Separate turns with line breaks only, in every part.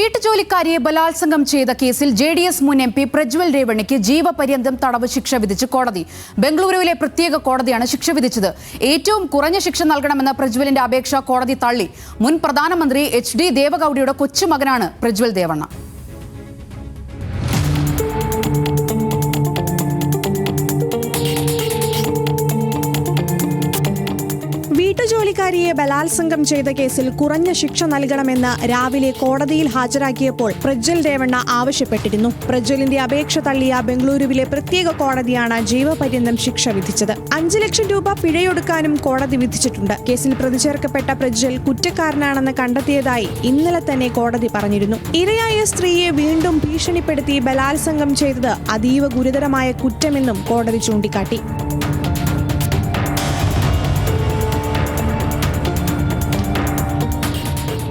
വീട്ടുജോലിക്കാരിയെ ബലാത്സംഗം ചെയ്ത കേസിൽ ജെഡിഎസ് മുൻ എംപി പ്രജ്വൽ രേവണ്ണയ്ക്ക് ജീവപര്യന്തം തടവ് ശിക്ഷ വിധിച്ച് കോടതി. ബംഗളൂരുവിലെ പ്രത്യേക കോടതിയാണ് ശിക്ഷ വിധിച്ചത്. ഏറ്റവും കുറഞ്ഞ ശിക്ഷ നൽകണമെന്ന പ്രജ്വലിന്റെ അപേക്ഷ കോടതി തള്ളി. മുൻ പ്രധാനമന്ത്രി HD ദേവഗൌഡയുടെ കൊച്ചുമകനാണ് പ്രജ്വൽ രേവണ്ണ.
വീട്ടുജോലിക്കാരിയെ ബലാത്സംഗം ചെയ്ത കേസിൽ കുറഞ്ഞ ശിക്ഷ നൽകണമെന്ന് രാവിലെ കോടതിയിൽ ഹാജരാക്കിയപ്പോൾ പ്രജ്വൽ രേവണ്ണ ആവശ്യപ്പെട്ടിരുന്നു. പ്രജ്വലിന്റെ അപേക്ഷ തള്ളിയ ബംഗളൂരുവിലെ പ്രത്യേക കോടതിയാണ് ജീവപര്യന്തം ശിക്ഷ വിധിച്ചത്. 5 ലക്ഷം രൂപ പിഴയൊടുക്കാനും കോടതി വിധിച്ചിട്ടുണ്ട്. കേസിൽ പ്രതിചേർക്കപ്പെട്ട പ്രജ്വൽ കുറ്റക്കാരനാണെന്ന് കണ്ടെത്തിയതായി ഇന്നലെ തന്നെ കോടതി പറഞ്ഞിരുന്നു. ഇരയായ സ്ത്രീയെ വീണ്ടും ഭീഷണിപ്പെടുത്തി ബലാത്സംഗം ചെയ്തത് അതീവ ഗുരുതരമായ കുറ്റമെന്നും കോടതി ചൂണ്ടിക്കാട്ടി.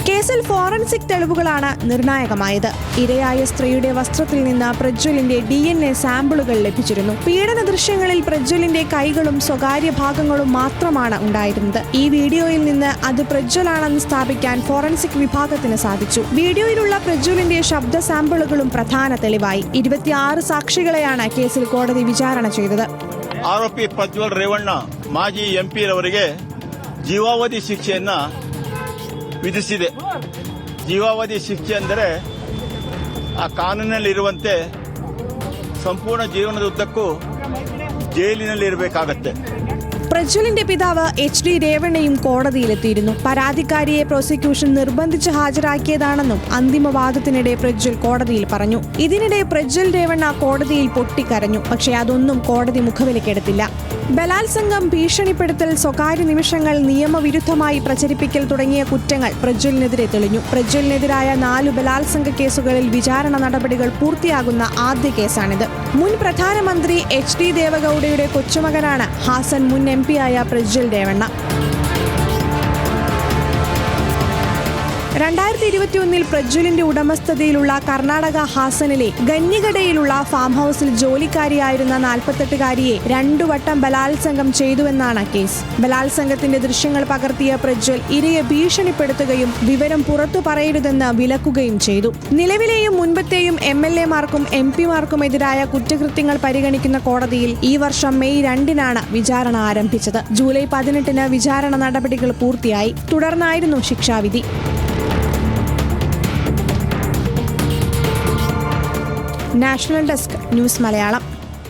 കേസിൽ ഫോറൻസിക് തെളിവുകളാണ് നിർണായകമായത്. ഇരയായ സ്ത്രീയുടെ വസ്ത്രത്തിൽ നിന്ന് പ്രജ്വലിന്റെ DNA സാമ്പിളുകൾ ലഭിച്ചിരുന്നു. പീഡന ദൃശ്യങ്ങളിൽ പ്രജ്വലിന്റെ കൈകളും സ്വകാര്യ ഭാഗങ്ങളും മാത്രമാണ് ഉണ്ടായിരുന്നത്. ഈ വീഡിയോയിൽ നിന്ന് അത് പ്രജ്വലാണെന്ന് സ്ഥാപിക്കാൻ ഫോറൻസിക് വിഭാഗത്തിന് സാധിച്ചു. വീഡിയോയിലുള്ള പ്രജ്വലിന്റെ ശബ്ദ സാമ്പിളുകളും പ്രധാന തെളിവായി. 26 സാക്ഷികളെയാണ് കേസിൽ കോടതി വിചാരണ ചെയ്തത്.
ಆರೋಪಿ ಪ್ರಜ್ವಲ್ ರೇವಣ್ಣ ಮಾಜಿ MP ರವರಿಗೆ ಜೀವಾವಧಿ ಶಿಕ್ಷೆಯನ್ನ ವಿಧಿಸಿದೆ. ಜೀವಾವಧಿ ಶಿಕ್ಷೆ ಅಂದರೆ ಆ ಕಾನೂನಿನಲ್ಲಿರುವಂತೆ ಸಂಪೂರ್ಣ ಜೀವನದುದ್ದಕ್ಕೂ ಜೈಲಿನಲ್ಲಿ ಇರಬೇಕಾಗತ್ತೆ.
പ്രജ്വലിന്റെ പിതാവ് HD രേവണ്ണയും കോടതിയിലെത്തിയിരുന്നു. പരാതിക്കാരിയെ പ്രോസിക്യൂഷൻ നിർബന്ധിച്ച് ഹാജരാക്കിയതാണെന്നും അന്തിമവാദത്തിനിടെ പ്രജ്വൽ കോടതിയിൽ പറഞ്ഞു. ഇതിനിടെ പ്രജ്വൽ രേവണ്ണ കോടതിയിൽ പൊട്ടിക്കരഞ്ഞു. പക്ഷേ അതൊന്നും കോടതി മുഖവിലക്കെടുത്തില്ല. ബലാത്സംഗം, ഭീഷണിപ്പെടുത്തൽ, സ്വകാര്യ നിമിഷങ്ങൾ, നിയമവിരുദ്ധമായി പ്രചരിപ്പിക്കൽ തുടങ്ങിയ കുറ്റങ്ങൾ പ്രജ്വലിനെതിരെ തെളിഞ്ഞു. പ്രജ്വലിനെതിരായ 4 ബലാത്സംഗ കേസുകളിൽ വിചാരണ നടപടികൾ പൂർത്തിയാകുന്ന ആദ്യ കേസാണിത്. മുൻ പ്രധാനമന്ത്രി HD ദേവഗൌഡയുടെ കൊച്ചുമകനാണ് ഹാസൻ മുൻ MP ആയ പ്രജ്വൽ രേവണ്ണ. 2021 പ്രജ്വലിന്റെ ഉടമസ്ഥതയിലുള്ള കർണാടക ഹാസനിലെ ഗന്നിഗഡയിലുള്ള ഫാം ഹൌസിൽ ജോലിക്കാരിയായിരുന്ന 48-കാരിയെ 2 വട്ടം ബലാത്സംഗം ചെയ്തുവെന്നാണ് കേസ്. ബലാത്സംഗത്തിന്റെ ദൃശ്യങ്ങൾ പകർത്തിയ പ്രജ്വൽ ഇരയെ ഭീഷണിപ്പെടുത്തുകയും വിവരം പുറത്തു പറയരുതെന്ന് വിലക്കുകയും ചെയ്തു. നിലവിലെയും മുൻപത്തെയും MLA-മാർക്കും MP-മാർക്കും എതിരായ കുറ്റകൃത്യങ്ങൾ പരിഗണിക്കുന്ന കോടതിയിൽ ഈ വർഷം മെയ് 2-നാണ് വിചാരണ ആരംഭിച്ചത്. ജൂലൈ 18-ന് വിചാരണ നടപടികൾ പൂർത്തിയായി. തുടർന്നായിരുന്നു ശിക്ഷാവിധി. National desk news Malayalam.